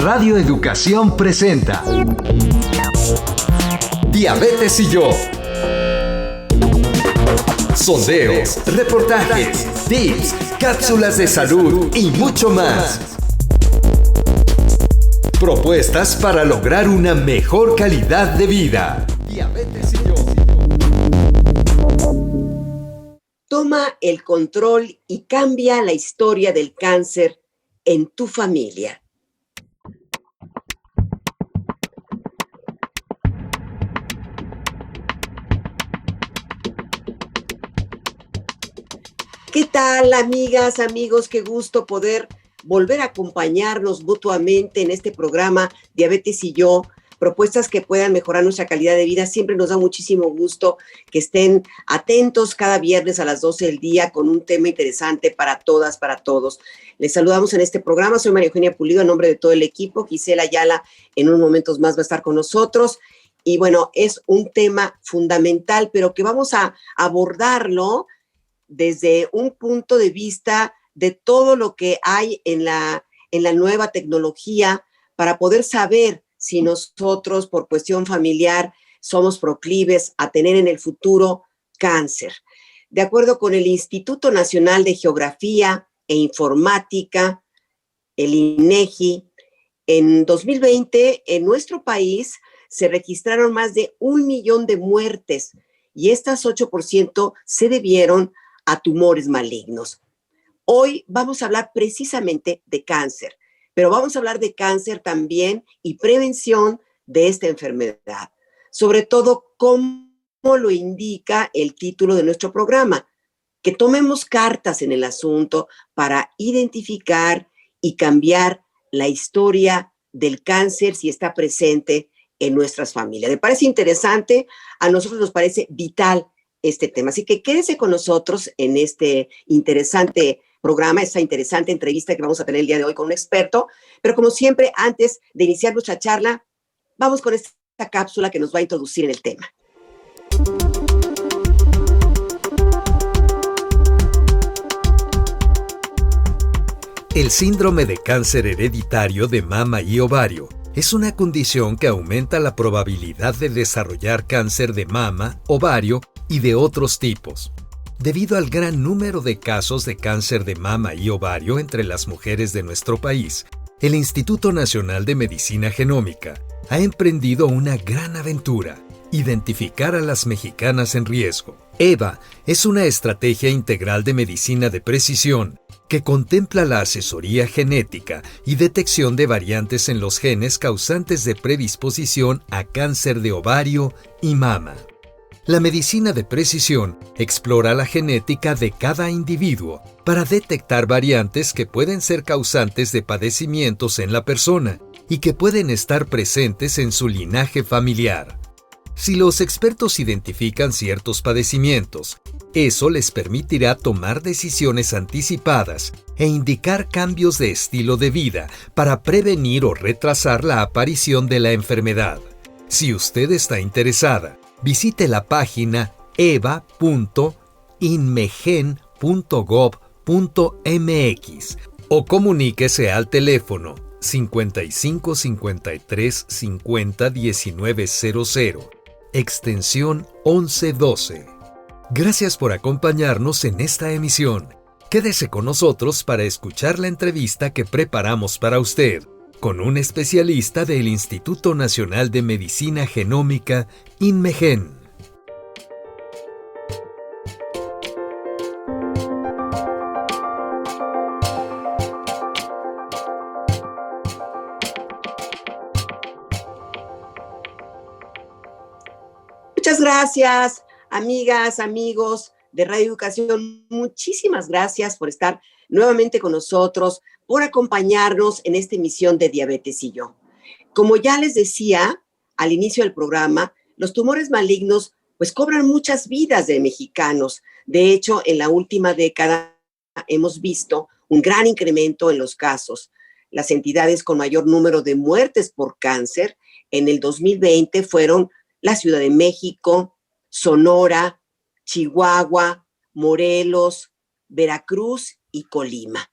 Radio Educación presenta Diabetes y yo. Sondeos, reportajes, tips, cápsulas de salud y mucho más. Propuestas para lograr una mejor calidad de vida. Diabetes y yo. Toma el control y cambia la historia del cáncer en tu familia. ¿Qué tal, amigas, amigos? Qué gusto poder volver a acompañarnos mutuamente en este programa Diabetes y yo. Propuestas que puedan mejorar nuestra calidad de vida. Siempre nos da muchísimo gusto que estén atentos cada viernes a las 12 del día con un tema interesante para todas, para todos. Les saludamos en este programa. Soy María Eugenia Pulido, en nombre de todo el equipo. Gisela Ayala en unos momentos más va a estar con nosotros. Y bueno, es un tema fundamental, pero que vamos a abordarlo desde un punto de vista de todo lo que hay en la nueva tecnología para poder saber si nosotros, por cuestión familiar, somos proclives a tener en el futuro cáncer. De acuerdo con el Instituto Nacional de Geografía e Informática, el INEGI, en 2020 en nuestro país se registraron más de 1 millón de muertes y estas 8% se debieron a tumores malignos. Hoy vamos a hablar precisamente de cáncer, pero vamos a hablar de cáncer también y prevención de esta enfermedad. Sobre todo, como lo indica el título de nuestro programa, que tomemos cartas en el asunto para identificar y cambiar la historia del cáncer si está presente en nuestras familias. ¿Le parece interesante? A nosotros nos parece vital este tema. Así que quédese con nosotros en este interesante programa, esta interesante entrevista que vamos a tener el día de hoy con un experto. Pero como siempre, antes de iniciar nuestra charla, vamos con esta cápsula que nos va a introducir en el tema. El síndrome de cáncer hereditario de mama y ovario es una condición que aumenta la probabilidad de desarrollar cáncer de mama, ovario y de otros tipos. Debido al gran número de casos de cáncer de mama y ovario entre las mujeres de nuestro país, el Instituto Nacional de Medicina Genómica ha emprendido una gran aventura: identificar a las mexicanas en riesgo. EVA es una estrategia integral de medicina de precisión que contempla la asesoría genética y detección de variantes en los genes causantes de predisposición a cáncer de ovario y mama. La medicina de precisión explora la genética de cada individuo para detectar variantes que pueden ser causantes de padecimientos en la persona y que pueden estar presentes en su linaje familiar. Si los expertos identifican ciertos padecimientos, eso les permitirá tomar decisiones anticipadas e indicar cambios de estilo de vida para prevenir o retrasar la aparición de la enfermedad. Si usted está interesada, visite la página eva.inmegen.gov.mx o comuníquese al teléfono 55 53 50 1900, extensión 1112. Gracias por acompañarnos en esta emisión. Quédese con nosotros para escuchar la entrevista que preparamos para usted con un especialista del Instituto Nacional de Medicina Genómica, INMEGEN. Muchas gracias, amigas, amigos de Radio Educación. Muchísimas gracias por estar nuevamente con nosotros, por acompañarnos en esta emisión de Diabetes y yo. Como ya les decía al inicio del programa, los tumores malignos pues cobran muchas vidas de mexicanos. De hecho, en la última década hemos visto un gran incremento en los casos. Las entidades con mayor número de muertes por cáncer en el 2020 fueron la Ciudad de México, Sonora, Chihuahua, Morelos, Veracruz y Colima.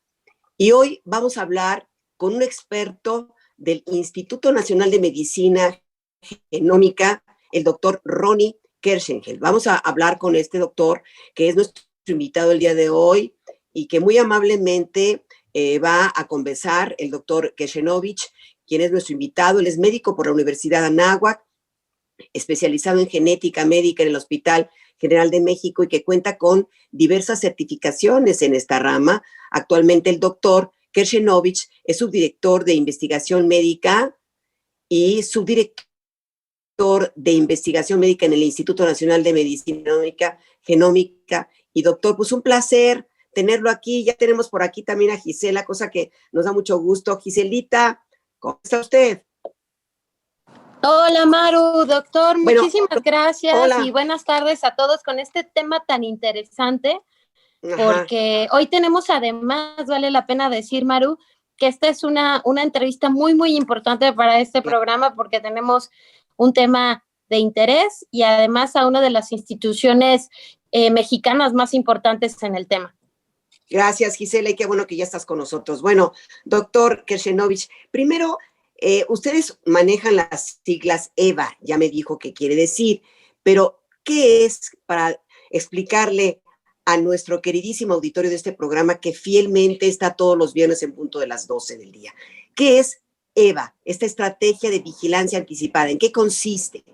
Y hoy vamos a hablar con un experto del Instituto Nacional de Medicina Genómica, el doctor Ronnie Kerschenheld. Vamos a hablar con este doctor, que es nuestro invitado el día de hoy y que muy amablemente va a conversar el doctor Kershenovich, quien es nuestro invitado. Él es médico por la Universidad Anáhuac, especializado en genética médica en el Hospital General de México y que cuenta con diversas certificaciones en esta rama. Actualmente el doctor Kershenovich es subdirector de investigación médica y subdirector de investigación médica en el Instituto Nacional de Medicina Genómica. Y doctor, pues un placer tenerlo aquí. Ya tenemos por aquí también a Gisela, cosa que nos da mucho gusto. Giselita, ¿cómo está usted? Hola Maru, doctor, muchísimas gracias hola. Y buenas tardes a todos con este tema tan interesante, porque hoy tenemos además, vale la pena decir, Maru, que esta es una entrevista muy, muy importante para este programa porque tenemos un tema de interés y además a una de las instituciones mexicanas más importantes en el tema. Gracias, Gisela, y qué bueno que ya estás con nosotros. Bueno, doctor Kershenovich, primero, ustedes manejan las siglas EVA, ya me dijo qué quiere decir, pero ¿qué es para explicarle a nuestro queridísimo auditorio de este programa que fielmente está todos los viernes en punto de las 12 del día? ¿Qué es EVA, esta estrategia de vigilancia anticipada? ¿En qué consiste?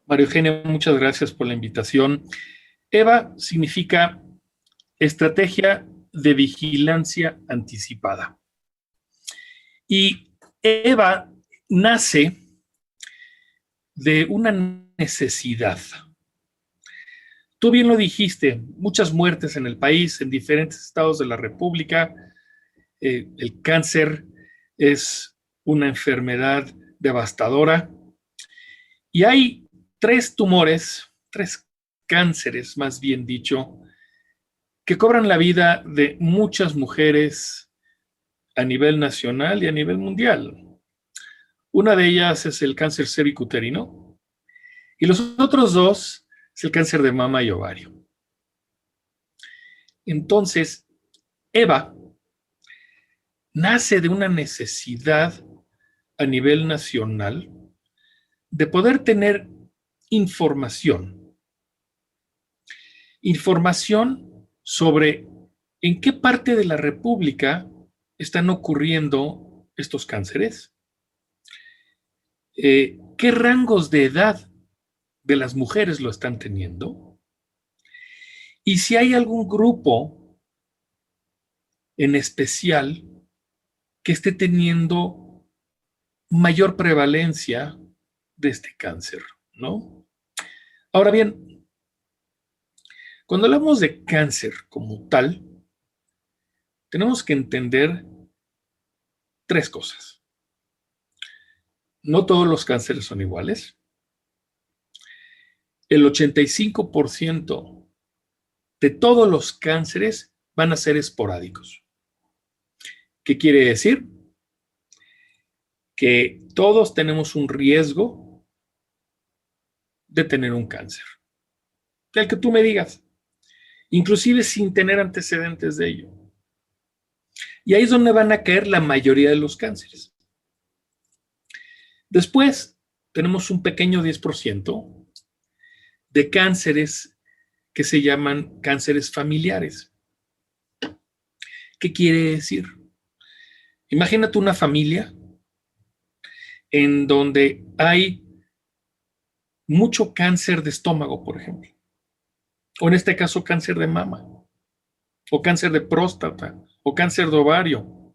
María Eugenia, muchas gracias por la invitación. EVA significa Estrategia de Vigilancia Anticipada. Y EVA nace de una necesidad. Tú bien lo dijiste, muchas muertes en el país, en diferentes estados de la República. El cáncer es una enfermedad devastadora. Y hay tres cánceres, más bien dicho, que cobran la vida de muchas mujeres a nivel nacional y a nivel mundial. Una de ellas es el cáncer cervicuterino y los otros dos es el cáncer de mama y ovario. Entonces, EVA nace de una necesidad a nivel nacional de poder tener información sobre en qué parte de la República están ocurriendo estos cánceres, qué rangos de edad de las mujeres lo están teniendo, y si hay algún grupo en especial que esté teniendo mayor prevalencia de este cáncer, ¿no? Ahora bien, cuando hablamos de cáncer como tal, tenemos que entender tres cosas. No todos los cánceres son iguales. El 85% de todos los cánceres van a ser esporádicos. ¿Qué quiere decir? Que todos tenemos un riesgo de tener un cáncer. El que tú me digas, inclusive sin tener antecedentes de ello. Y ahí es donde van a caer la mayoría de los cánceres. Después, tenemos un pequeño 10% de cánceres que se llaman cánceres familiares. ¿Qué quiere decir? Imagínate una familia en donde hay mucho cáncer de estómago, por ejemplo, o en este caso cáncer de mama, o cáncer de próstata, o cáncer de ovario,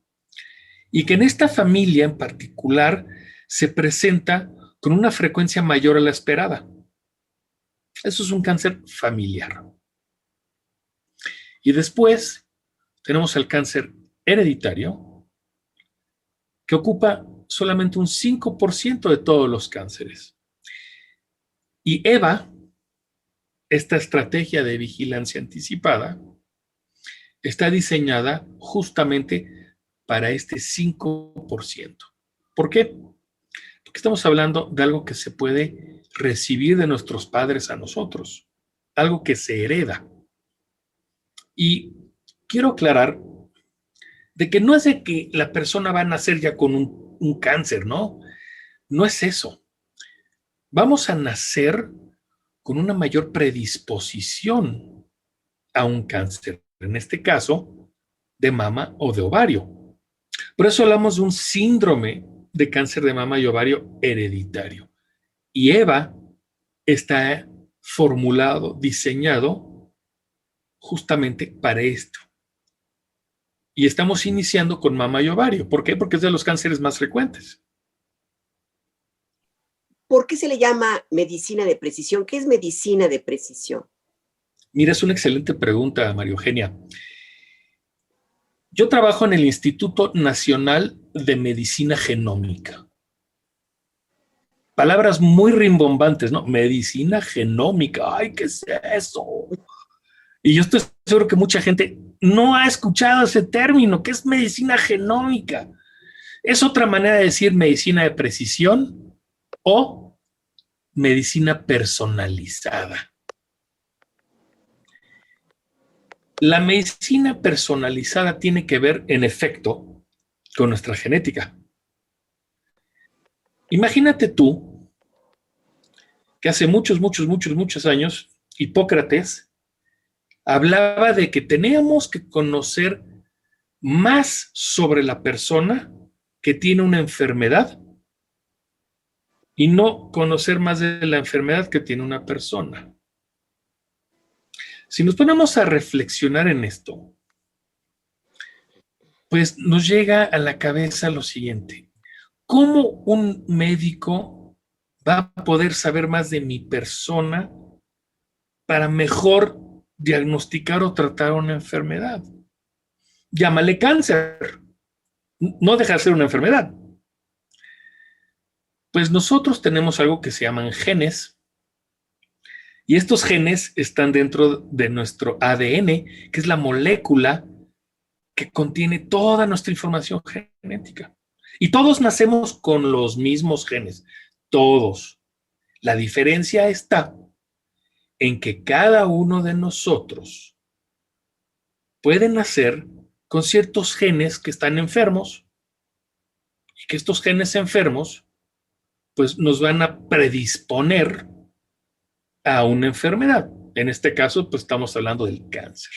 y que en esta familia en particular se presenta con una frecuencia mayor a la esperada. Eso es un cáncer familiar. Y después tenemos el cáncer hereditario, que ocupa solamente un 5% de todos los cánceres. Y EVA, esta estrategia de vigilancia anticipada, está diseñada justamente para este 5%. ¿Por qué? Porque estamos hablando de algo que se puede recibir de nuestros padres a nosotros, algo que se hereda. Y quiero aclarar de que no es de que la persona va a nacer ya con un un cáncer, ¿no? No es eso. Vamos a nacer con una mayor predisposición a un cáncer, en este caso, de mama o de ovario. Por eso hablamos de un síndrome de cáncer de mama y ovario hereditario. Y EVA está formulado, diseñado justamente para esto. Y estamos iniciando con mama y ovario. ¿Por qué? Porque es de los cánceres más frecuentes. ¿Por qué se le llama medicina de precisión? ¿Qué es medicina de precisión? Mira, es una excelente pregunta, María Eugenia. Yo trabajo en el Instituto Nacional de Medicina Genómica. Palabras muy rimbombantes, ¿no? Medicina genómica. ¡Ay, qué es eso! Y yo estoy seguro que mucha gente no ha escuchado ese término. ¿Qué es medicina genómica? Es otra manera de decir medicina de precisión o medicina personalizada. La medicina personalizada tiene que ver, en efecto, con nuestra genética. Imagínate tú que hace muchos años, Hipócrates hablaba de que teníamos que conocer más sobre la persona que tiene una enfermedad y no conocer más de la enfermedad que tiene una persona. Si nos ponemos a reflexionar en esto, pues nos llega a la cabeza lo siguiente. ¿Cómo un médico va a poder saber más de mi persona para mejor diagnosticar o tratar una enfermedad? Llámale cáncer. No deja de ser una enfermedad. Pues nosotros tenemos algo que se llaman genes. Y estos genes están dentro de nuestro ADN, que es la molécula que contiene toda nuestra información genética. Y todos nacemos con los mismos genes, todos. La diferencia está en que cada uno de nosotros puede nacer con ciertos genes que están enfermos y que estos genes enfermos pues nos van a predisponer a una enfermedad. En este caso, pues estamos hablando del cáncer.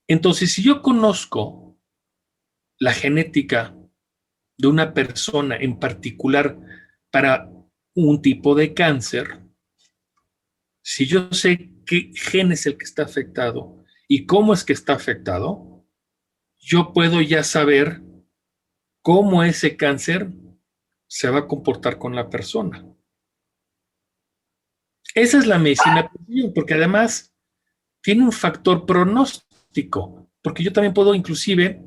Entonces, si yo conozco la genética de una persona en particular para un tipo de cáncer, si yo sé qué gen es el que está afectado y cómo es que está afectado, yo puedo ya saber cómo ese cáncer se va a comportar con la persona. Esa es la medicina, porque además tiene un factor pronóstico, porque yo también puedo inclusive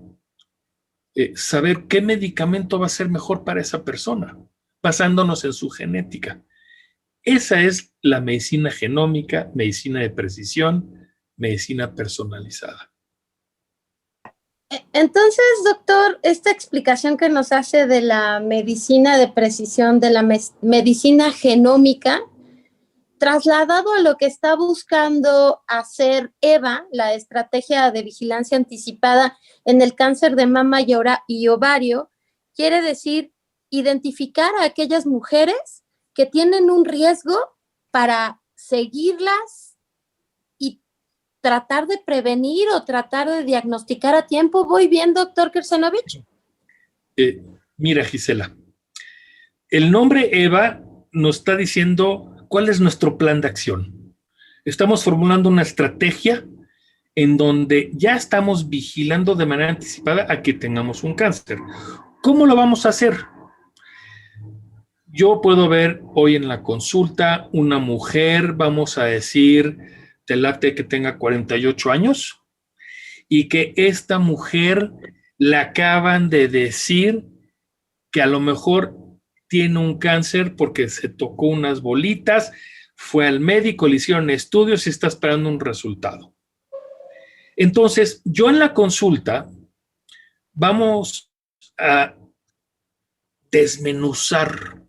saber qué medicamento va a ser mejor para esa persona, basándonos en su genética. Esa es la medicina genómica, medicina de precisión, medicina personalizada. Entonces, doctor, esta explicación que nos hace de la medicina de precisión, de la medicina genómica, trasladado a lo que está buscando hacer EVA, la estrategia de vigilancia anticipada en el cáncer de mama y ovario, quiere decir identificar a aquellas mujeres que tienen un riesgo para seguirlas y tratar de prevenir o tratar de diagnosticar a tiempo. ¿Voy bien, doctor Kersenovich? Mira, Gisela, el nombre EVA nos está diciendo cuál es nuestro plan de acción. Estamos formulando una estrategia en donde ya estamos vigilando de manera anticipada a que tengamos un cáncer. ¿Cómo lo vamos a hacer? Yo puedo ver hoy en la consulta una mujer, vamos a decir, te late que tenga 48 años y que esta mujer le acaban de decir que a lo mejor tiene un cáncer porque se tocó unas bolitas, fue al médico, le hicieron estudios y está esperando un resultado. Entonces, yo en la consulta vamos a desmenuzar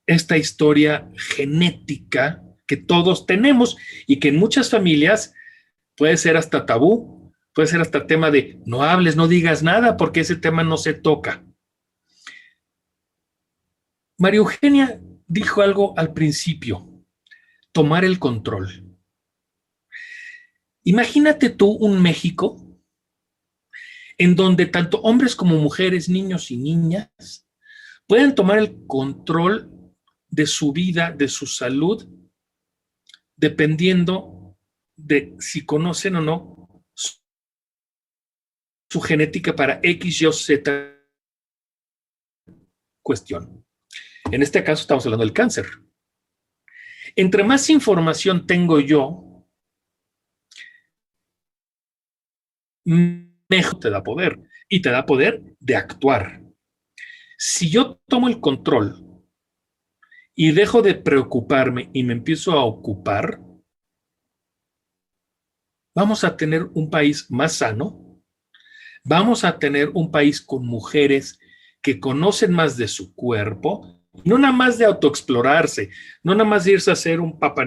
esta historia genética que todos tenemos y que en muchas familias puede ser hasta tabú, puede ser hasta tema de no hables, no digas nada porque ese tema no se toca. María Eugenia dijo algo al principio, tomar el control. Imagínate tú un México en donde tanto hombres como mujeres, niños y niñas pueden tomar el control de su vida, de su salud, dependiendo de si conocen o no su genética para X, Y o Z cuestión. En este caso estamos hablando del cáncer. Entre más información tengo yo, mejor te da poder. Y te da poder de actuar. Si yo tomo el control y dejo de preocuparme y me empiezo a ocupar, vamos a tener un país más sano, vamos a tener un país con mujeres que conocen más de su cuerpo, no nada más de autoexplorarse, no nada más de irse a hacer un Papa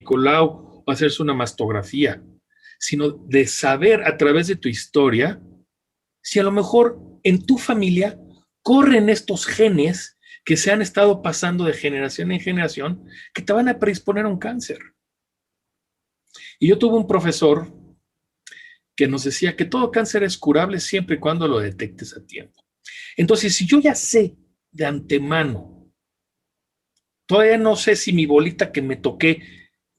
Nicolau o hacerse una mastografía, sino de saber a través de tu historia si a lo mejor en tu familia corren estos genes que se han estado pasando de generación en generación que te van a predisponer a un cáncer. Y yo tuve un profesor que nos decía que todo cáncer es curable siempre y cuando lo detectes a tiempo. Entonces, si yo ya sé de antemano, todavía no sé si mi bolita que me toqué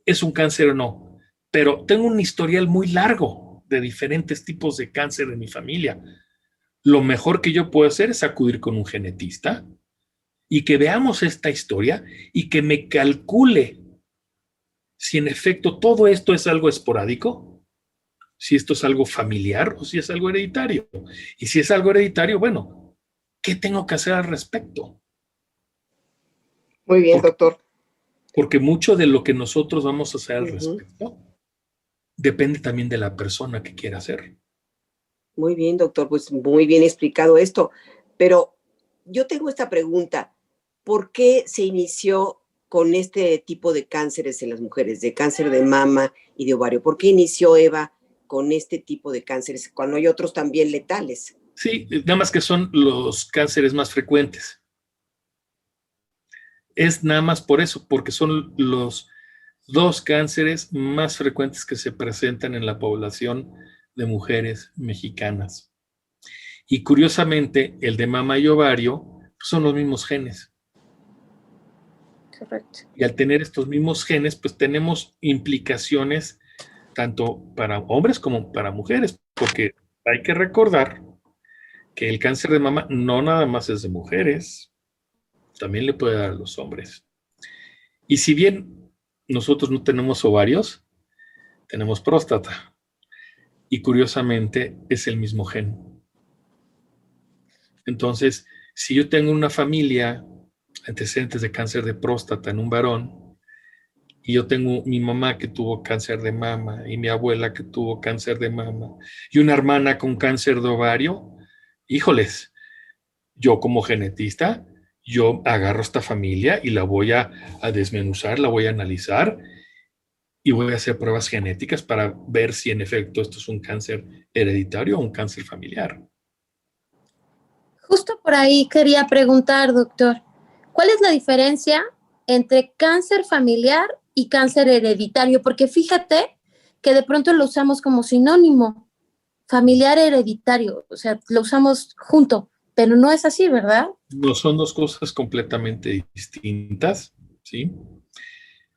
es un cáncer o no, pero tengo un historial muy largo de diferentes tipos de cáncer en mi familia. Lo mejor que yo puedo hacer es acudir con un genetista y que veamos esta historia y que me calcule si en efecto todo esto es algo esporádico, si esto es algo familiar o si es algo hereditario. Y si es algo hereditario, bueno, ¿qué tengo que hacer al respecto? Muy bien, doctor. Porque mucho de lo que nosotros vamos a hacer al respecto depende también de la persona que quiera hacer. Muy bien, doctor, pues muy bien explicado esto. Pero yo tengo esta pregunta. ¿Por qué se inició con este tipo de cánceres en las mujeres, de cáncer de mama y de ovario? ¿Por qué inició Eva con este tipo de cánceres cuando hay otros también letales? Sí, nada más que son los cánceres más frecuentes. Es nada más por eso, porque son los dos cánceres más frecuentes que se presentan en la población de mujeres mexicanas. Y curiosamente, el de mama y ovario son los mismos genes. Correcto. Y al tener estos mismos genes, pues tenemos implicaciones tanto para hombres como para mujeres, porque hay que recordar que el cáncer de mama no nada más es de mujeres, también le puede dar a los hombres. Y si bien nosotros no tenemos ovarios, tenemos próstata. Y curiosamente es el mismo gen. Entonces, si yo tengo una familia, antecedentes de cáncer de próstata en un varón, y yo tengo mi mamá que tuvo cáncer de mama, y mi abuela que tuvo cáncer de mama, y una hermana con cáncer de ovario, híjoles, yo como genetista, yo agarro esta familia y la voy a desmenuzar, la voy a analizar, y voy a hacer pruebas genéticas para ver si en efecto esto es un cáncer hereditario o un cáncer familiar. Justo por ahí quería preguntar, doctor, ¿cuál es la diferencia entre cáncer familiar y cáncer hereditario? Porque fíjate que de pronto lo usamos como sinónimo, familiar hereditario, o sea, lo usamos junto, pero no es así, ¿verdad? No, son dos cosas completamente distintas, ¿sí?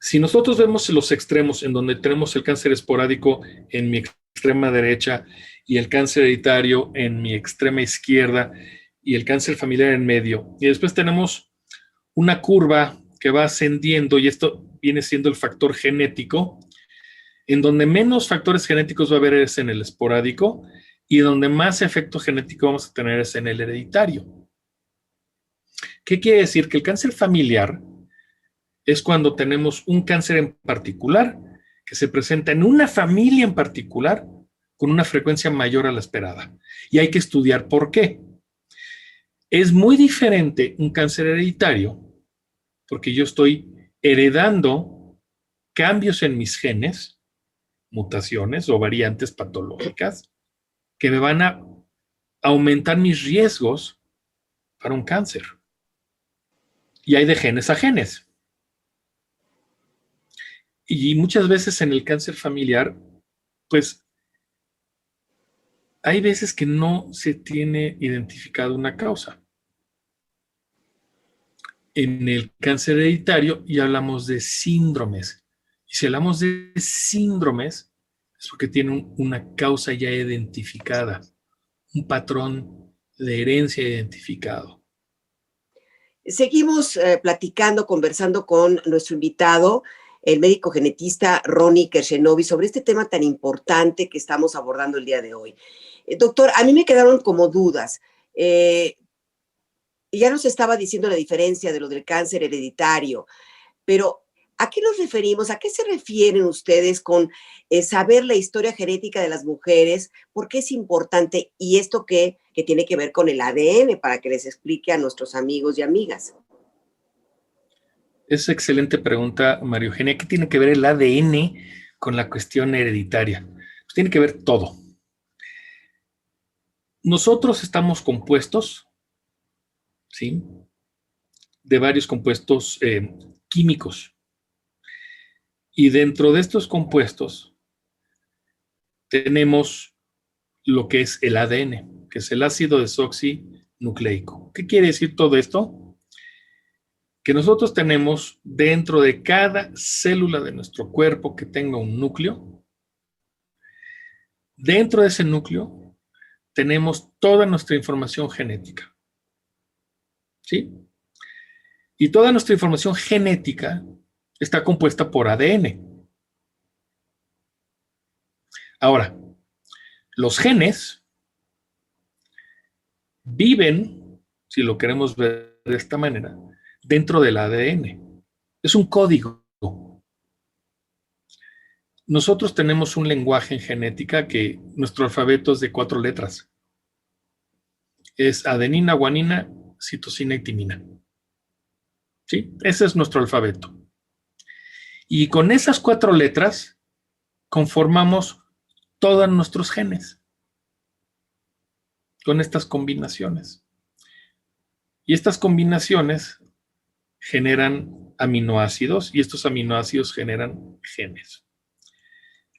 Si nosotros vemos los extremos en donde tenemos el cáncer esporádico en mi extrema derecha y el cáncer hereditario en mi extrema izquierda y el cáncer familiar en medio, y después tenemos una curva que va ascendiendo y esto viene siendo el factor genético, en donde menos factores genéticos va a haber es en el esporádico y donde más efecto genético vamos a tener es en el hereditario. ¿Qué quiere decir? Que el cáncer familiar es cuando tenemos un cáncer en particular que se presenta en una familia en particular con una frecuencia mayor a la esperada. Y hay que estudiar por qué. Es muy diferente un cáncer hereditario porque yo estoy heredando cambios en mis genes, mutaciones o variantes patológicas que me van a aumentar mis riesgos para un cáncer. Y hay de genes a genes. Y muchas veces en el cáncer familiar, pues hay veces que no se tiene identificado una causa. En el cáncer hereditario ya hablamos de síndromes. Y si hablamos de síndromes, es porque tienen una causa ya identificada, un patrón de herencia identificado. Seguimos platicando, conversando con nuestro invitado, el médico genetista Ronnie Kershenovi, sobre este tema tan importante que estamos abordando el día de hoy. Doctor, a mí me quedaron como dudas. Ya nos estaba diciendo la diferencia de lo del cáncer hereditario, pero ¿a qué nos referimos? ¿A qué se refieren ustedes con saber la historia genética de las mujeres? ¿Por qué es importante? Y esto que tiene que ver con el ADN, para que les explique a nuestros amigos y amigas. Es excelente pregunta, María Eugenia. ¿Qué tiene que ver el ADN con la cuestión hereditaria? Pues tiene que ver todo. Nosotros estamos compuestos, ¿sí?, de varios compuestos químicos. Y dentro de estos compuestos tenemos lo que es el ADN, que es el ácido desoxinucleico. ¿Qué quiere decir todo esto? Que nosotros tenemos dentro de cada célula de nuestro cuerpo que tenga un núcleo, dentro de ese núcleo tenemos toda nuestra información genética. ¿Sí? Y toda nuestra información genética está compuesta por ADN. Ahora, los genes viven, si lo queremos ver de esta manera, dentro del ADN. Es un código. Nosotros tenemos un lenguaje en genética que nuestro alfabeto es de 4 letras. Es adenina, guanina, citosina y timina. ¿Sí? Ese es nuestro alfabeto. Y con esas 4 letras conformamos todos nuestros genes. Con estas combinaciones. Y estas combinaciones generan aminoácidos y estos aminoácidos generan genes.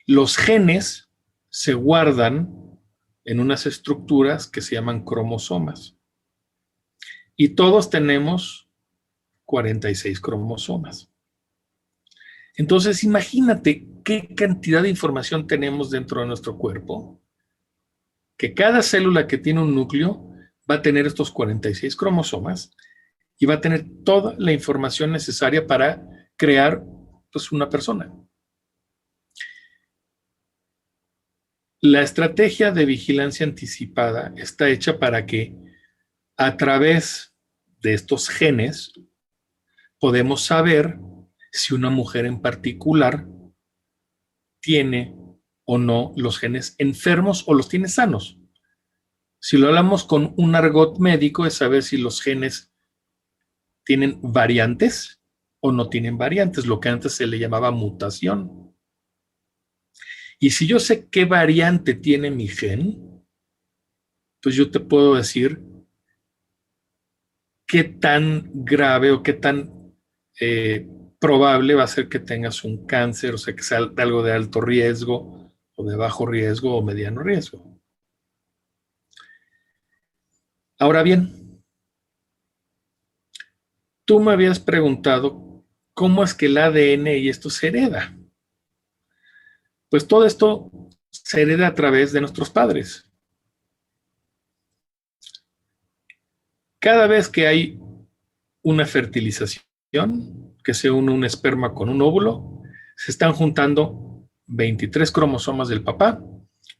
Los genes se guardan en unas estructuras que se llaman cromosomas. Y todos tenemos 46 cromosomas. Entonces, imagínate qué cantidad de información tenemos dentro de nuestro cuerpo, que cada célula que tiene un núcleo va a tener estos 46 cromosomas y va a tener toda la información necesaria para crear, pues, una persona. La estrategia de vigilancia anticipada está hecha para que a través de estos genes podemos saber si una mujer en particular tiene o no los genes enfermos o los tiene sanos. Si lo hablamos con un argot médico, es saber si los genes tienen variantes o no tienen variantes, lo que antes se le llamaba mutación. Y si yo sé qué variante tiene mi gen, pues yo te puedo decir qué tan grave o qué tan probable va a ser que tengas un cáncer, o sea, que sea algo de alto riesgo, o de bajo riesgo, o mediano riesgo. Ahora bien, tú me habías preguntado cómo es que el ADN y esto se hereda. Pues todo esto se hereda a través de nuestros padres. Cada vez que hay una fertilización, que se une un esperma con un óvulo, se están juntando 23 cromosomas del papá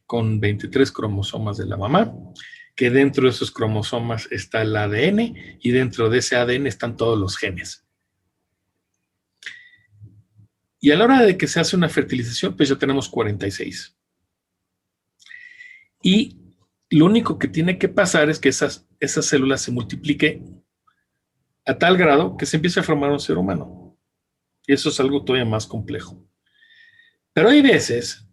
con 23 cromosomas de la mamá, que dentro de esos cromosomas está el ADN y dentro de ese ADN están todos los genes. Y a la hora de que se hace una fertilización, pues ya tenemos 46. Y lo único que tiene que pasar es que esas células se multipliquen a tal grado que se empiece a formar un ser humano. Y eso es algo todavía más complejo. Pero hay veces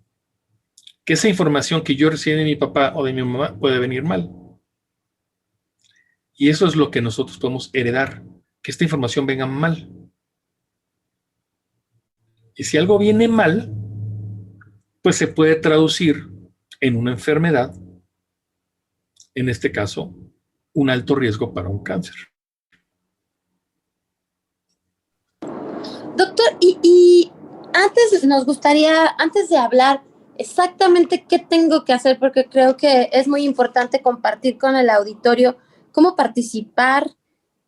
que esa información que yo recibí de mi papá o de mi mamá puede venir mal. Y eso es lo que nosotros podemos heredar, que esta información venga mal. Y si algo viene mal, pues se puede traducir en una enfermedad, en este caso, un alto riesgo para un cáncer. Doctor, y antes nos gustaría, antes de hablar exactamente qué tengo que hacer, porque creo que es muy importante compartir con el auditorio cómo participar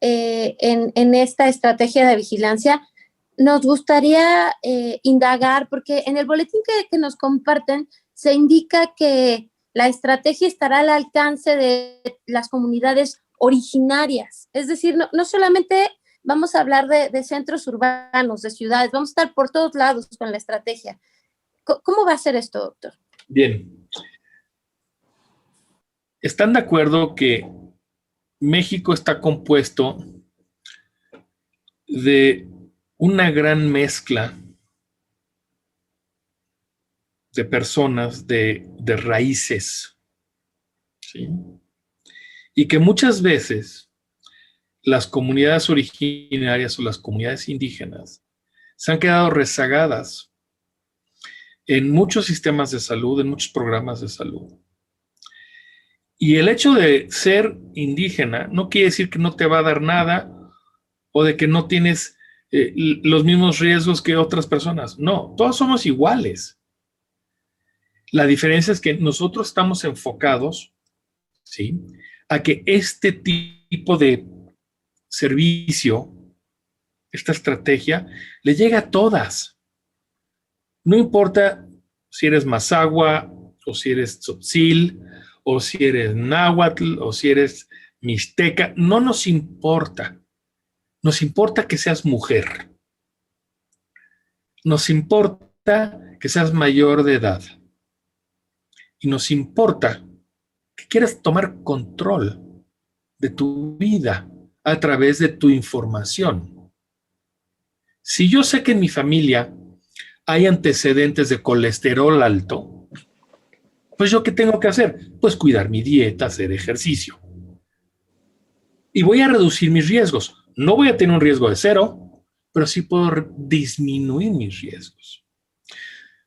en esta estrategia de vigilancia, nos gustaría indagar, porque en el boletín que nos comparten se indica que la estrategia estará al alcance de las comunidades originarias, es decir, no solamente vamos a hablar de centros urbanos, de ciudades, vamos a estar por todos lados con la estrategia. ¿Cómo va a ser esto, doctor? Bien. ¿Están de acuerdo que México está compuesto de una gran mezcla de personas, de raíces, ¿sí? Y que muchas veces las comunidades originarias o las comunidades indígenas se han quedado rezagadas en muchos sistemas de salud, en muchos programas de salud. Y el hecho de ser indígena no quiere decir que no te va a dar nada o de que no tienes los mismos riesgos que otras personas. No, todos somos iguales. La diferencia es que nosotros estamos enfocados, ¿sí?, a que este tipo de servicio, esta estrategia, le llegue a todas. No importa si eres mazahua o si eres tzotzil o si eres náhuatl o si eres mixteca, no nos importa. Nos importa que seas mujer. Nos importa que seas mayor de edad. Y nos importa que quieras tomar control de tu vida a través de tu información. Si yo sé que en mi familia hay antecedentes de colesterol alto, pues ¿yo qué tengo que hacer? Pues cuidar mi dieta, hacer ejercicio. Y voy a reducir mis riesgos. No voy a tener un riesgo de 0, pero sí puedo disminuir mis riesgos.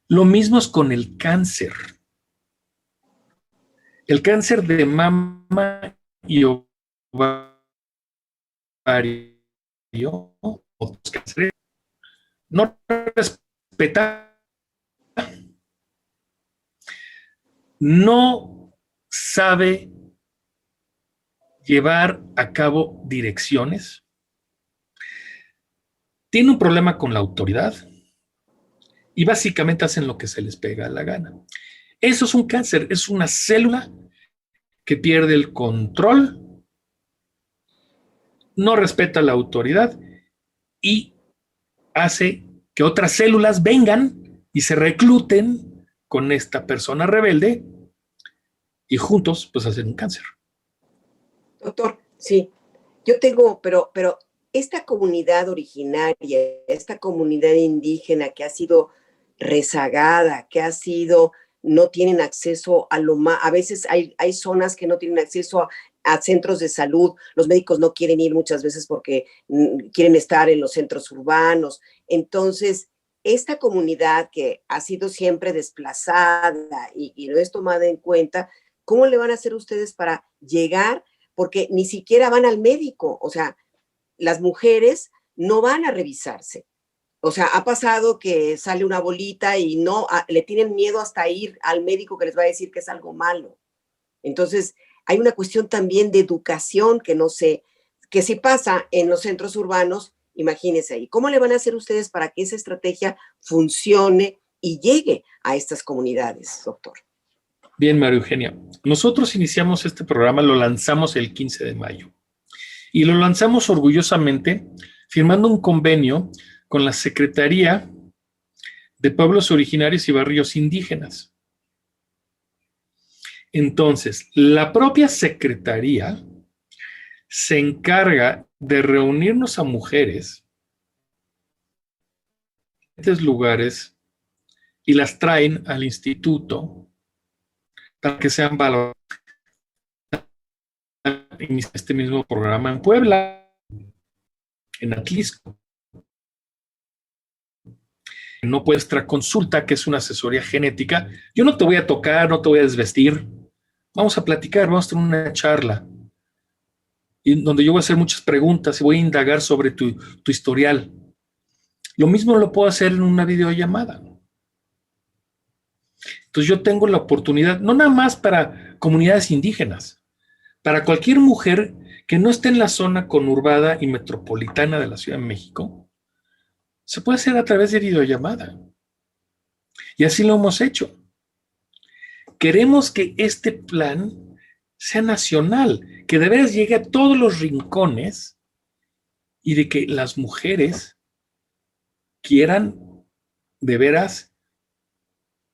Lo mismo es con el cáncer. El cáncer de mama y ovario, otros cánceres, no respeta, no sabe llevar a cabo direcciones, tiene un problema con la autoridad y básicamente hacen lo que se les pega la gana. Eso es un cáncer, es una célula que pierde el control, no respeta la autoridad y hace que otras células vengan y se recluten con esta persona rebelde y juntos pues hacen un cáncer. Doctor, sí, yo tengo, pero esta comunidad originaria, esta comunidad indígena que ha sido rezagada, que ha sido, no tienen acceso a lo más, a veces hay zonas que no tienen acceso a centros de salud, los médicos no quieren ir muchas veces porque quieren estar en los centros urbanos. Entonces, esta comunidad que ha sido siempre desplazada y no es tomada en cuenta, ¿cómo le van a hacer ustedes para llegar? Porque ni siquiera van al médico, o sea, las mujeres no van a revisarse. O sea, ha pasado que sale una bolita y no, le tienen miedo hasta ir al médico que les va a decir que es algo malo. Entonces, hay una cuestión también de educación que no sé, que si pasa en los centros urbanos, imagínense ahí. ¿Cómo le van a hacer ustedes para que esa estrategia funcione y llegue a estas comunidades, doctor? Bien, María Eugenia. Nosotros iniciamos este programa, lo lanzamos el 15 de mayo. Y lo lanzamos orgullosamente firmando un convenio con la Secretaría de Pueblos Originarios y Barrios Indígenas. Entonces, la propia Secretaría se encarga de reunirnos a mujeres en estos lugares y las traen al instituto para que sean valoradas en este mismo programa en Puebla. en Atlisco. No puedes nuestra consulta, que es una asesoría genética. Yo no te voy a tocar, no te voy a desvestir. Vamos a platicar, vamos a tener una charla y donde yo voy a hacer muchas preguntas y voy a indagar sobre tu historial. Lo mismo lo puedo hacer en una videollamada. Entonces yo tengo la oportunidad, no nada más para comunidades indígenas, para cualquier mujer que no esté en la zona conurbada y metropolitana de la Ciudad de México, se puede hacer a través de videollamada. Y así lo hemos hecho. Queremos que este plan sea nacional, que de veras llegue a todos los rincones y de que las mujeres quieran de veras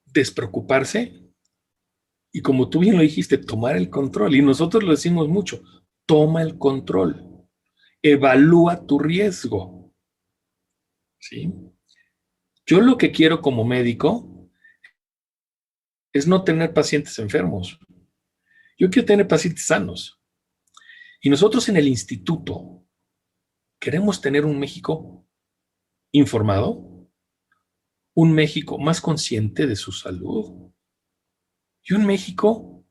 despreocuparse y, como tú bien lo dijiste, tomar el control. Y nosotros lo decimos mucho: toma el control, evalúa tu riesgo. ¿Sí? Yo lo que quiero como médico es no tener pacientes enfermos. Yo quiero tener pacientes sanos. Y nosotros en el instituto queremos tener un México informado, un México más consciente de su salud y un México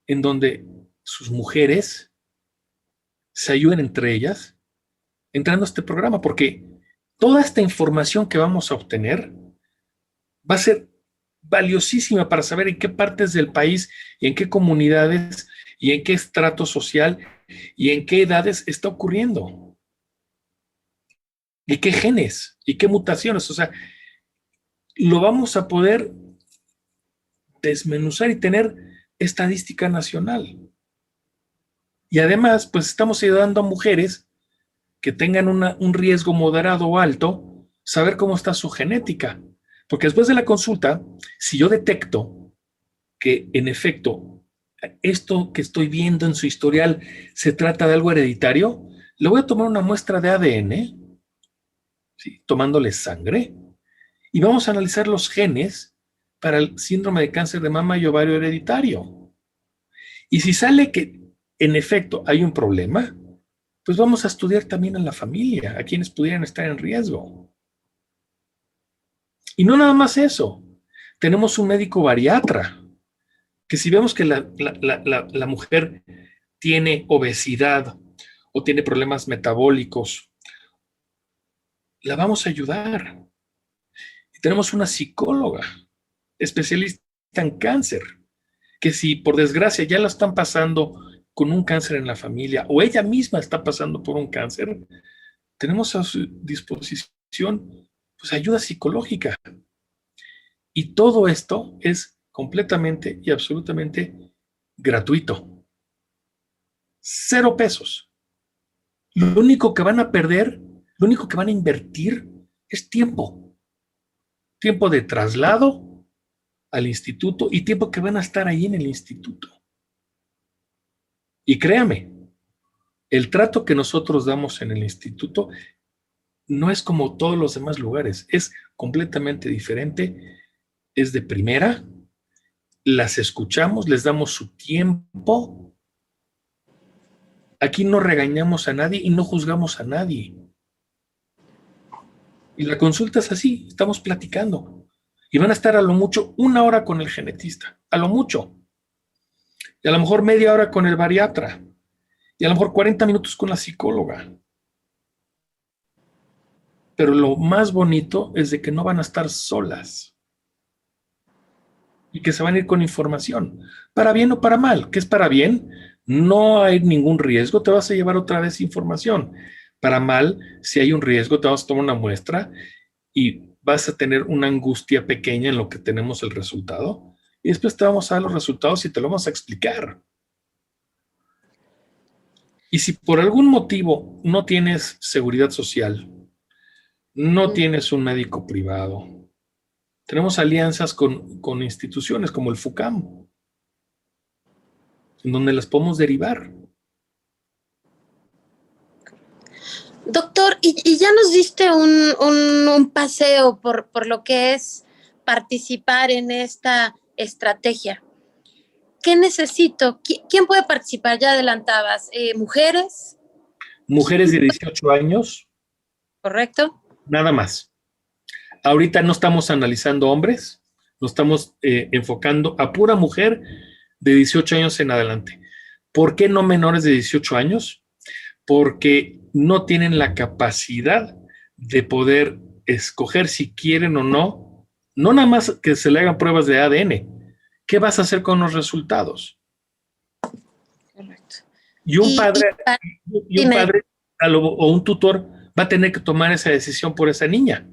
en donde sus mujeres se ayuden entre ellas entrando a este programa, porque toda esta información que vamos a obtener va a ser valiosísima para saber en qué partes del país y en qué comunidades y en qué estrato social y en qué edades está ocurriendo. Y qué genes y qué mutaciones. O sea, lo vamos a poder desmenuzar y tener estadística nacional. Y además, pues estamos ayudando a mujeres que tengan un riesgo moderado o alto, saber cómo está su genética. Porque después de la consulta, si yo detecto que en efecto esto que estoy viendo en su historial se trata de algo hereditario, le voy a tomar una muestra de ADN, ¿sí?, tomándole sangre, y vamos a analizar los genes para el síndrome de cáncer de mama y ovario hereditario. Y si sale que en efecto hay un problema, pues vamos a estudiar también en la familia, a quienes pudieran estar en riesgo. Y no nada más eso, tenemos un médico bariatra, que si vemos que la mujer tiene obesidad o tiene problemas metabólicos, la vamos a ayudar. Y tenemos una psicóloga especialista en cáncer, que si por desgracia ya la están pasando con un cáncer en la familia o ella misma está pasando por un cáncer, tenemos a su disposición pues ayuda psicológica. Y todo esto es completamente y absolutamente gratuito. 0 pesos. Lo único que van a perder, lo único que van a invertir es tiempo. Tiempo de traslado al instituto y tiempo que van a estar ahí en el instituto. Y créame, el trato que nosotros damos en el instituto no es como todos los demás lugares, es completamente diferente, es de primera, las escuchamos, les damos su tiempo. Aquí no regañamos a nadie y no juzgamos a nadie. Y la consulta es así, estamos platicando. Y van a estar a lo mucho 1 hora con el genetista, a lo mucho. Y a lo mejor media hora con el bariatra. Y a lo mejor 40 minutos con la psicóloga. Pero lo más bonito es de que no van a estar solas. Y que se van a ir con información. Para bien o para mal. ¿Qué es para bien? No hay ningún riesgo, te vas a llevar otra vez información. Para mal, si hay un riesgo, te vas a tomar una muestra y vas a tener una angustia pequeña en lo que tenemos el resultado. Y después te vamos a dar los resultados y te lo vamos a explicar. Y si por algún motivo no tienes seguridad social, no tienes un médico privado, tenemos alianzas con instituciones como el FUCAM, en donde las podemos derivar. Doctor, y ya nos diste un paseo por lo que es participar en esta estrategia. ¿Qué necesito? ¿Quién puede participar? Ya adelantabas. ¿Mujeres? Mujeres de 18 años ¿Correcto? Nada más. Ahorita no estamos analizando hombres, nos estamos enfocando a pura mujer de 18 años en adelante. ¿Por qué no menores de 18 años? Porque no tienen la capacidad de poder escoger si quieren o no nada más que se le hagan pruebas de ADN. ¿Qué vas a hacer con los resultados? Correcto. Y un padre o un tutor va a tener que tomar esa decisión por esa niña.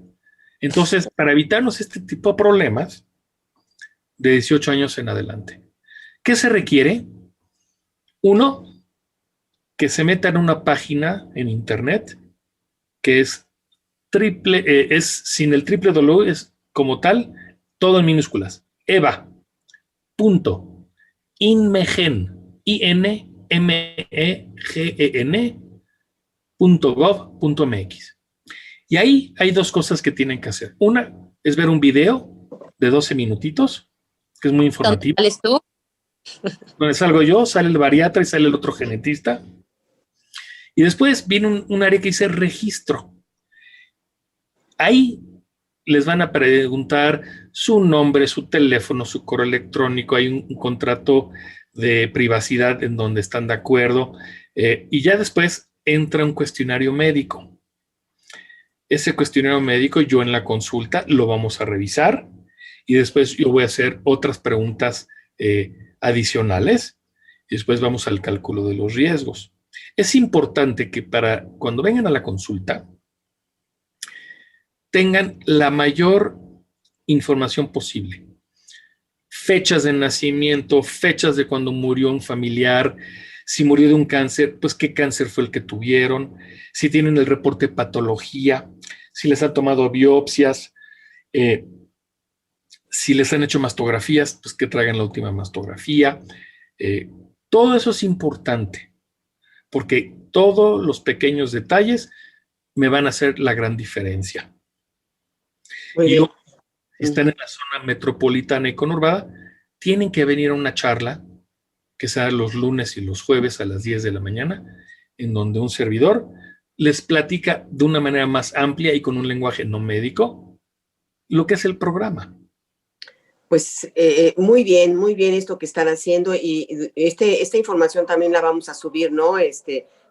Entonces, para evitarnos este tipo de problemas, de 18 años en adelante, ¿qué se requiere? Uno, que se meta en una página en internet que es sin el www, es como tal, todo en minúsculas. eva.inmegen.gov.mx. Y ahí hay dos cosas que tienen que hacer. Una es ver un video de 12 minutitos, que es muy informativo. ¿Dónde sales tú? Donde salgo yo, sale el bariatra y sale el otro genetista. Y después viene un área que dice registro. Ahí les van a preguntar su nombre, su teléfono, su correo electrónico. Hay un contrato de privacidad en donde están de acuerdo. Y ya después entra un cuestionario médico. Ese cuestionario médico, yo en la consulta lo vamos a revisar y después yo voy a hacer otras preguntas adicionales y después vamos al cálculo de los riesgos. Es importante que para cuando vengan a la consulta tengan la mayor información posible. Fechas de nacimiento, fechas de cuando murió un familiar, si murió de un cáncer, pues qué cáncer fue el que tuvieron, si tienen el reporte de patología, si les han tomado biopsias, si les han hecho mastografías, pues que traigan la última mastografía. Todo eso es importante, porque todos los pequeños detalles me van a hacer la gran diferencia. Y si están en la zona metropolitana y conurbada, tienen que venir a una charla que sea los lunes y los jueves a las 10 de la mañana, en donde un servidor les platica de una manera más amplia y con un lenguaje no médico lo que es el programa. Pues muy bien esto que están haciendo y esta información también la vamos a subir, ¿no?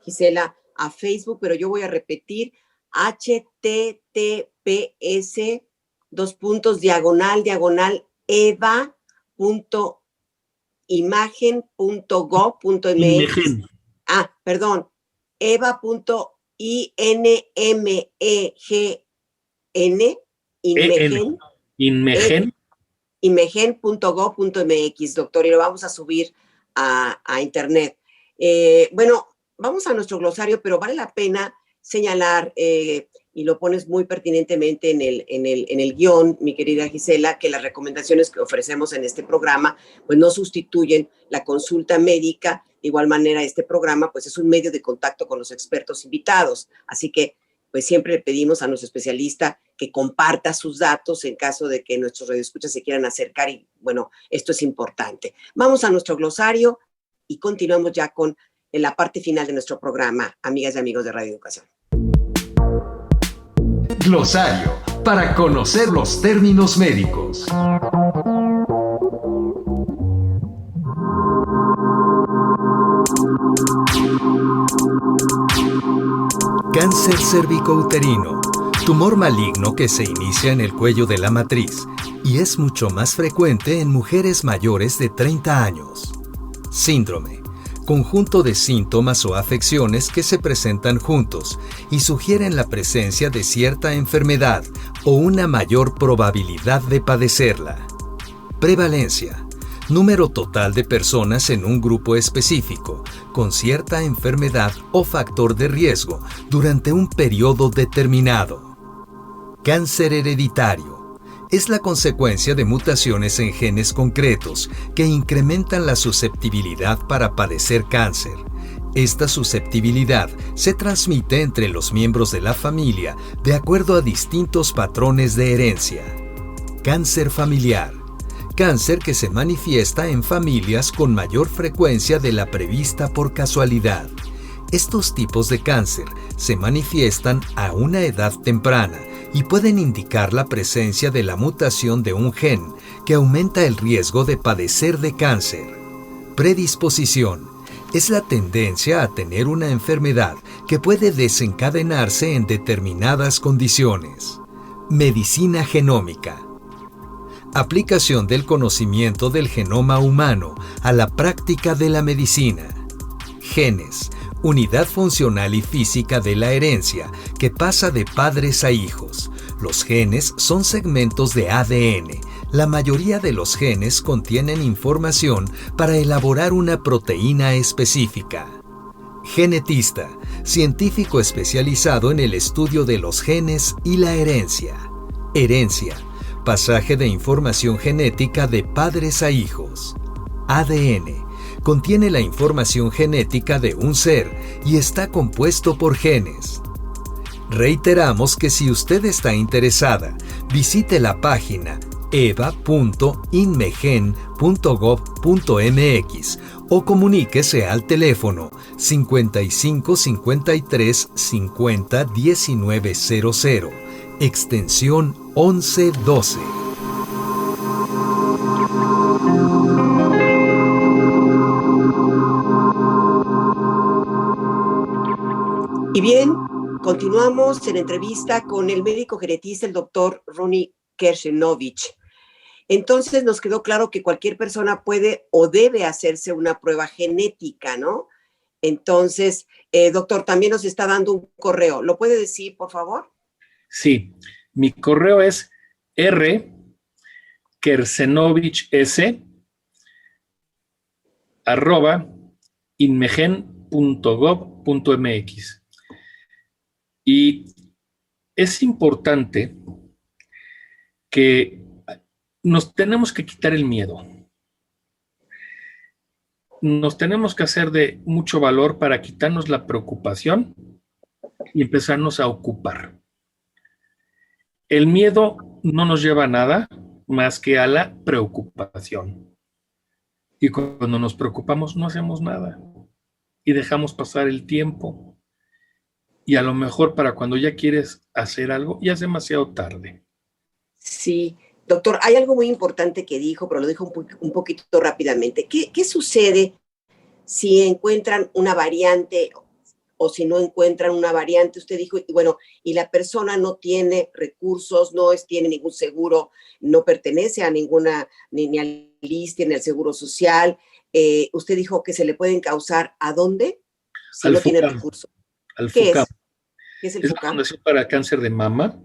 Gisela, a Facebook, pero yo voy a repetir https://eva.imagen.gov.mx. Perdón, Inmegen.gov.mx, doctor, y lo vamos a subir a internet. Bueno, vamos a nuestro glosario, pero vale la pena señalar, y lo pones muy pertinentemente en el guión, mi querida Gisela, que las recomendaciones que ofrecemos en este programa pues no sustituyen la consulta médica. De igual manera, este programa pues es un medio de contacto con los expertos invitados, así que pues siempre le pedimos a nuestro especialista que comparta sus datos en caso de que nuestros radioescuchas se quieran acercar y bueno, esto es importante. Vamos a nuestro glosario y continuamos ya con la parte final de nuestro programa, amigas y amigos de Radio Educación. Glosario, para conocer los términos médicos. Cáncer cervicouterino, tumor maligno que se inicia en el cuello de la matriz y es mucho más frecuente en mujeres mayores de 30 años. Síndrome, conjunto de síntomas o afecciones que se presentan juntos y sugieren la presencia de cierta enfermedad o una mayor probabilidad de padecerla. Prevalencia, número total de personas en un grupo específico con cierta enfermedad o factor de riesgo durante un periodo determinado. Cáncer hereditario es la consecuencia de mutaciones en genes concretos que incrementan la susceptibilidad para padecer cáncer. Esta susceptibilidad se transmite entre los miembros de la familia de acuerdo a distintos patrones de herencia. Cáncer familiar. Cáncer que se manifiesta en familias con mayor frecuencia de la prevista por casualidad Estos tipos de cáncer se manifiestan a una edad temprana y pueden indicar la presencia de la mutación de un gen que aumenta el riesgo de padecer de cáncer. Predisposición es la tendencia a tener una enfermedad que puede desencadenarse en determinadas condiciones. Medicina genómica. Aplicación del conocimiento del genoma humano a la práctica de la medicina. Genes, unidad funcional y física de la herencia que pasa de padres a hijos. Los genes son segmentos de ADN. La mayoría de los genes contienen información para elaborar una proteína específica. Genetista, científico especializado en el estudio de los genes y la herencia. Herencia, pasaje de información genética de padres a hijos. ADN, contiene la información genética de un ser y está compuesto por genes. Reiteramos que si usted está interesada, visite la página eva.inmegen.gov.mx o comuníquese al teléfono 55 53 50 1900, extensión 1112. Y bien, continuamos en entrevista con el médico genetista, el doctor Ronnie Kershenovich. Entonces nos quedó claro que cualquier persona puede o debe hacerse una prueba genética, ¿no? Entonces, doctor, también nos está dando un correo. ¿Lo puede decir, por favor? Sí, mi correo es rkersenovichs@inmegen.gov.mx. Y es importante que nos tenemos que quitar el miedo. Nos tenemos que hacer de mucho valor para quitarnos la preocupación y empezarnos a ocupar. El miedo no nos lleva a nada más que a la preocupación. Y cuando nos preocupamos no hacemos nada y dejamos pasar el tiempo. Y a lo mejor para cuando ya quieres hacer algo, ya es demasiado tarde. Sí, doctor, hay algo muy importante que dijo, pero lo dijo un poquito rápidamente. ¿Qué sucede si encuentran una variante o si no encuentran una variante? Usted dijo, bueno, y la persona no tiene recursos, tiene ningún seguro, no pertenece a ninguna, ni al ISSSTE, ni al Seguro Social. Usted dijo que se le pueden causar, ¿a dónde? Si Al no tiene FUCAM. recursos. Al ¿Qué FUCAM. ¿Qué es el Es la FUCAM? Fundación para Cáncer de Mama.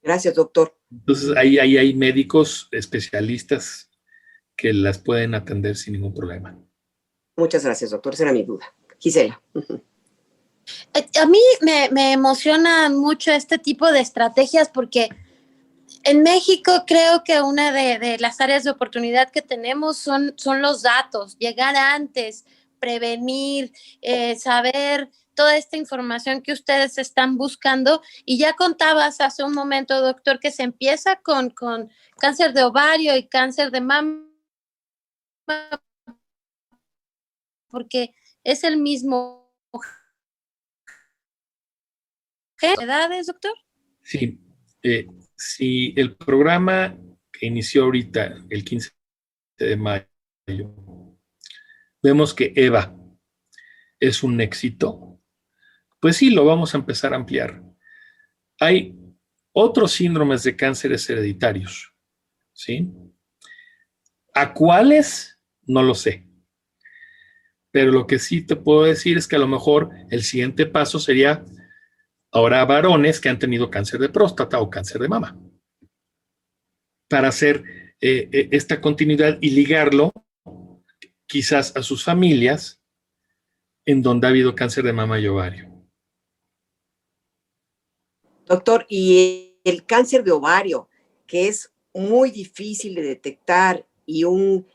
Gracias, doctor. Entonces, ahí hay médicos especialistas que las pueden atender sin ningún problema. Muchas gracias, doctor. Esa era mi duda. Gisela. A mí me emocionan mucho este tipo de estrategias porque en México creo que una de las áreas de oportunidad que tenemos son los datos, llegar antes, prevenir, saber toda esta información que ustedes están buscando. Y ya contabas hace un momento, doctor, que se empieza con cáncer de ovario y cáncer de mama, porque es el mismo gen. ¿Edades, doctor? Sí, si el programa que inició ahorita, el 15 de mayo, vemos que EVA es un éxito, pues sí, lo vamos a empezar a ampliar. Hay otros síndromes de cánceres hereditarios, ¿sí? ¿A cuáles? No lo sé. Pero lo que sí te puedo decir es que a lo mejor el siguiente paso sería ahora varones que han tenido cáncer de próstata o cáncer de mama, para hacer esta continuidad y ligarlo quizás a sus familias en donde ha habido cáncer de mama y ovario. Doctor, y el cáncer de ovario, que es muy difícil de detectar y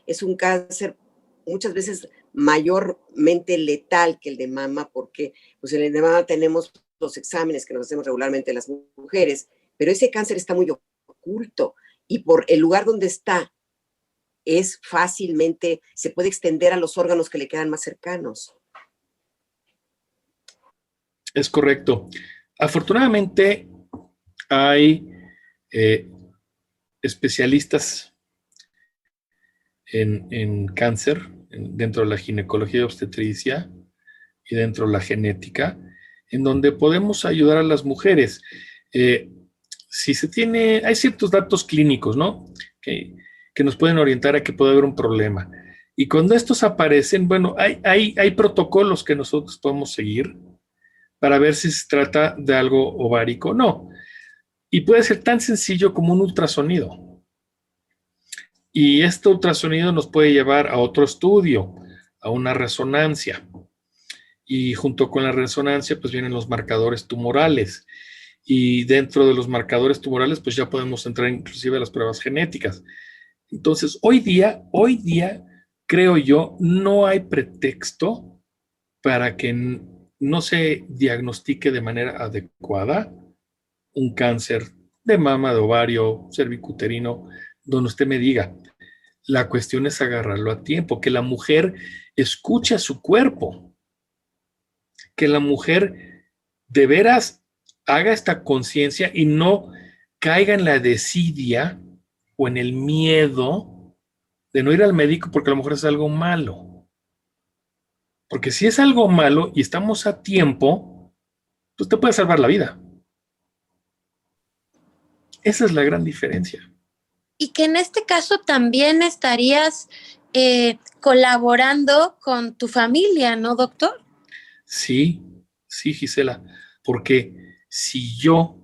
es un cáncer muchas veces mayormente letal que el de mama, porque pues en el de mama tenemos los exámenes que nos hacemos regularmente las mujeres, pero ese cáncer está muy oculto y por el lugar donde está se puede extender a los órganos que le quedan más cercanos. Es correcto. Afortunadamente hay especialistas en cáncer dentro de la ginecología y obstetricia y dentro de la genética, en donde podemos ayudar a las mujeres. Si se tiene, hay ciertos datos clínicos, ¿no? Que nos pueden orientar a que puede haber un problema. Y cuando estos aparecen, bueno, hay protocolos que nosotros podemos seguir para ver si se trata de algo ovárico o no. Y puede ser tan sencillo como un ultrasonido. Y este ultrasonido nos puede llevar a otro estudio, a una resonancia. Y junto con la resonancia, pues vienen los marcadores tumorales. Y dentro de los marcadores tumorales, pues ya podemos entrar inclusive a las pruebas genéticas. Entonces, hoy día, creo yo, no hay pretexto para que no se diagnostique de manera adecuada un cáncer de mama, de ovario, cervicuterino, donde usted me diga. La cuestión es agarrarlo a tiempo, que la mujer escuche a su cuerpo, que la mujer de veras haga esta conciencia y no caiga en la desidia o en el miedo de no ir al médico porque a lo mejor es algo malo. Porque si es algo malo y estamos a tiempo, pues te puede salvar la vida. Esa es la gran diferencia. Y que en este caso también estarías colaborando con tu familia, ¿no, doctor? Sí, Gisela, porque si yo,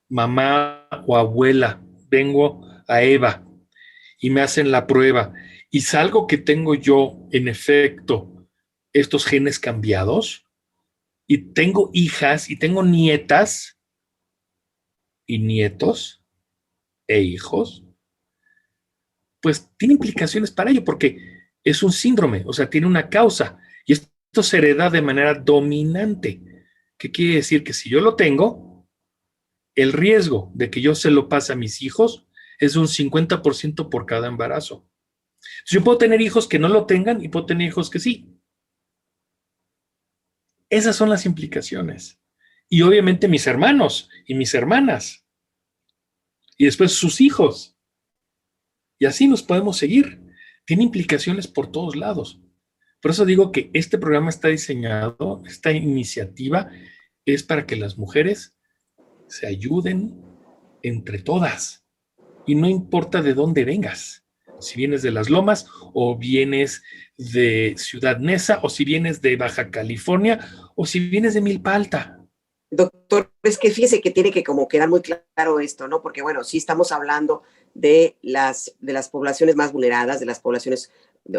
mamá o abuela, vengo a Eva y me hacen la prueba y salgo que tengo yo, en efecto, estos genes cambiados, y tengo hijas y tengo nietas y nietos e hijos, pues tiene implicaciones para ello, porque es un síndrome, o sea, tiene una causa, y esto se hereda de manera dominante. ¿Qué quiere decir? Que si yo lo tengo, el riesgo de que yo se lo pase a mis hijos es un 50% por cada embarazo. Entonces, yo puedo tener hijos que no lo tengan y puedo tener hijos que sí. Esas son las implicaciones. Y obviamente mis hermanos y mis hermanas. Y después sus hijos. Y así nos podemos seguir. Tiene implicaciones por todos lados. Por eso digo que este programa está diseñado, esta iniciativa es para que las mujeres se ayuden entre todas. Y no importa de dónde vengas. Si vienes de Las Lomas o vienes de Ciudad Neza o si vienes de Baja California o si vienes de Milpa Alta. Doctor, es que fíjese que tiene que como quedar muy claro esto, ¿no? Porque bueno, sí estamos hablando de las poblaciones más vulneradas, de las poblaciones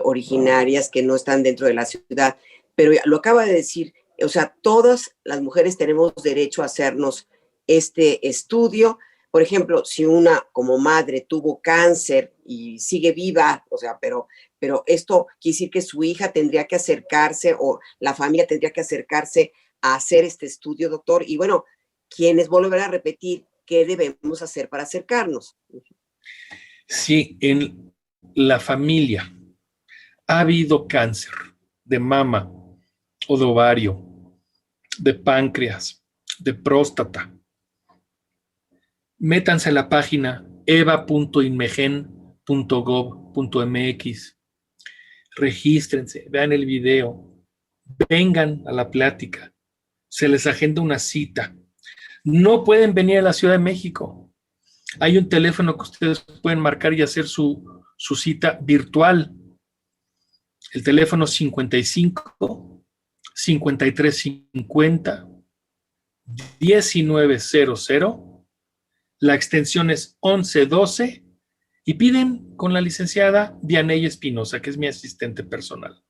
originarias que no están dentro de la ciudad, pero lo acaba de decir, o sea, todas las mujeres tenemos derecho a hacernos este estudio. Por ejemplo, si una como madre tuvo cáncer y sigue viva, o sea, pero esto quiere decir que su hija tendría que acercarse o la familia tendría que acercarse a hacer este estudio, doctor. Y bueno, ¿quiénes volver a repetir qué debemos hacer para acercarnos? Si en la familia ha habido cáncer de mama o de ovario, de páncreas, de próstata, métanse a la página eva.inmegen.gov.mx, regístrense, vean el video, vengan a la plática, se les agenda una cita. No pueden venir a la Ciudad de México. Hay un teléfono que ustedes pueden marcar y hacer su cita virtual. El teléfono 55 53 50 1900. La extensión es 1112 y piden con la licenciada Dianey Espinosa, que es mi asistente personal.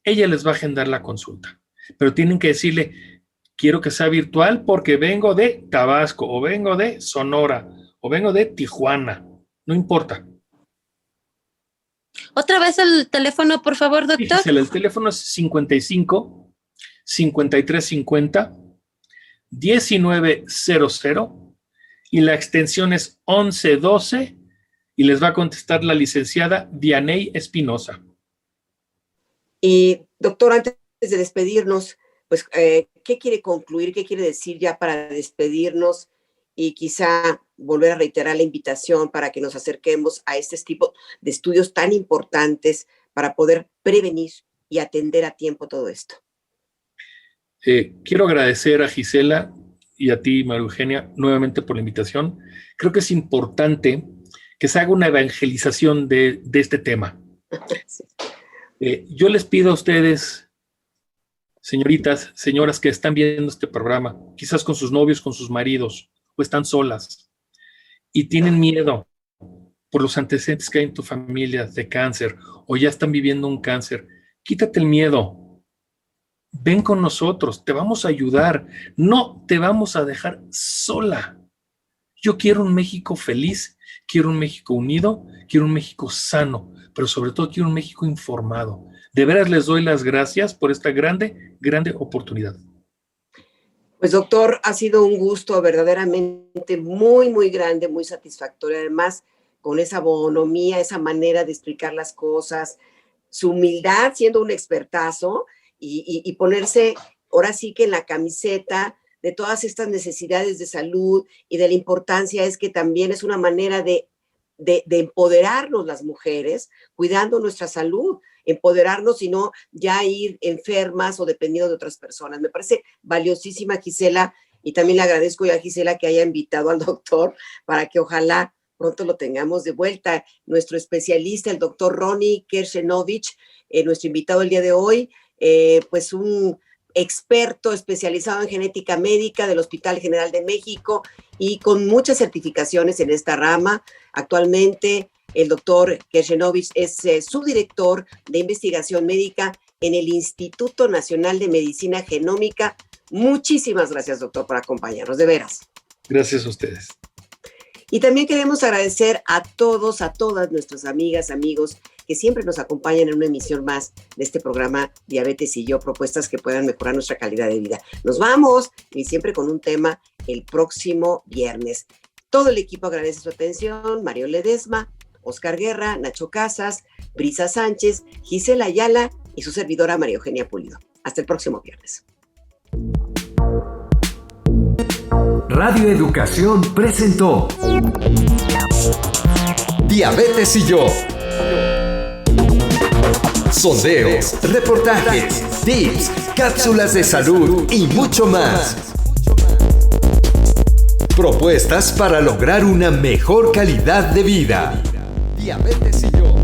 Ella les va a agendar la consulta, pero tienen que decirle, quiero que sea virtual porque vengo de Tabasco o vengo de Sonora o vengo de Tijuana, no importa. Otra vez el teléfono, por favor, doctor. Sí, el teléfono es 55 53 50 1900 y la extensión es 1112 y les va a contestar la licenciada Dianey Espinosa. Y doctor, antes de despedirnos, pues, ¿qué quiere concluir? ¿Qué quiere decir ya para despedirnos? Y quizá volver a reiterar la invitación para que nos acerquemos a este tipo de estudios tan importantes para poder prevenir y atender a tiempo todo esto. Quiero agradecer a Gisela y a ti, María Eugenia, nuevamente por la invitación. Creo que es importante que se haga una evangelización de este tema. Sí. Yo les pido a ustedes, señoritas, señoras que están viendo este programa, quizás con sus novios, con sus maridos, o están solas y tienen miedo por los antecedentes que hay en tu familia de cáncer o ya están viviendo un cáncer, quítate el miedo. Ven con nosotros, te vamos a ayudar, no te vamos a dejar sola. Yo quiero un México feliz, quiero un México unido, quiero un México sano, pero sobre todo quiero un México informado. De veras les doy las gracias por esta grande oportunidad. Pues doctor, ha sido un gusto verdaderamente muy, muy grande, muy satisfactorio, además con esa bonomía, esa manera de explicar las cosas, su humildad siendo un expertazo y ponerse ahora sí que en la camiseta de todas estas necesidades de salud y de la importancia es que también es una manera de empoderarnos las mujeres, cuidando nuestra salud, empoderarnos y no ya ir enfermas o dependiendo de otras personas. Me parece valiosísima, Gisela, y también le agradezco a Gisela que haya invitado al doctor para que ojalá pronto lo tengamos de vuelta. Nuestro especialista, el doctor Ronnie Kershenovich, nuestro invitado el día de hoy, pues un experto especializado en genética médica del Hospital General de México y con muchas certificaciones en esta rama. Actualmente, el doctor Kershenovich es subdirector de investigación médica en el Instituto Nacional de Medicina Genómica. Muchísimas gracias, doctor, por acompañarnos, de veras. Gracias a ustedes. Y también queremos agradecer a todos, a todas nuestras amigas, amigos, que siempre nos acompañan en una emisión más de este programa Diabetes y Yo, propuestas que puedan mejorar nuestra calidad de vida. Nos vamos, y siempre con un tema el próximo viernes. Todo el equipo agradece su atención, Mario Ledesma, Oscar Guerra, Nacho Casas, Brisa Sánchez, Gisela Ayala y su servidora María Eugenia Pulido. Hasta el próximo viernes. Radio Educación presentó Diabetes y Yo. Sondeos, reportajes, tips, cápsulas de salud y mucho más. Propuestas para lograr una mejor calidad de vida. Diabetes y Yo.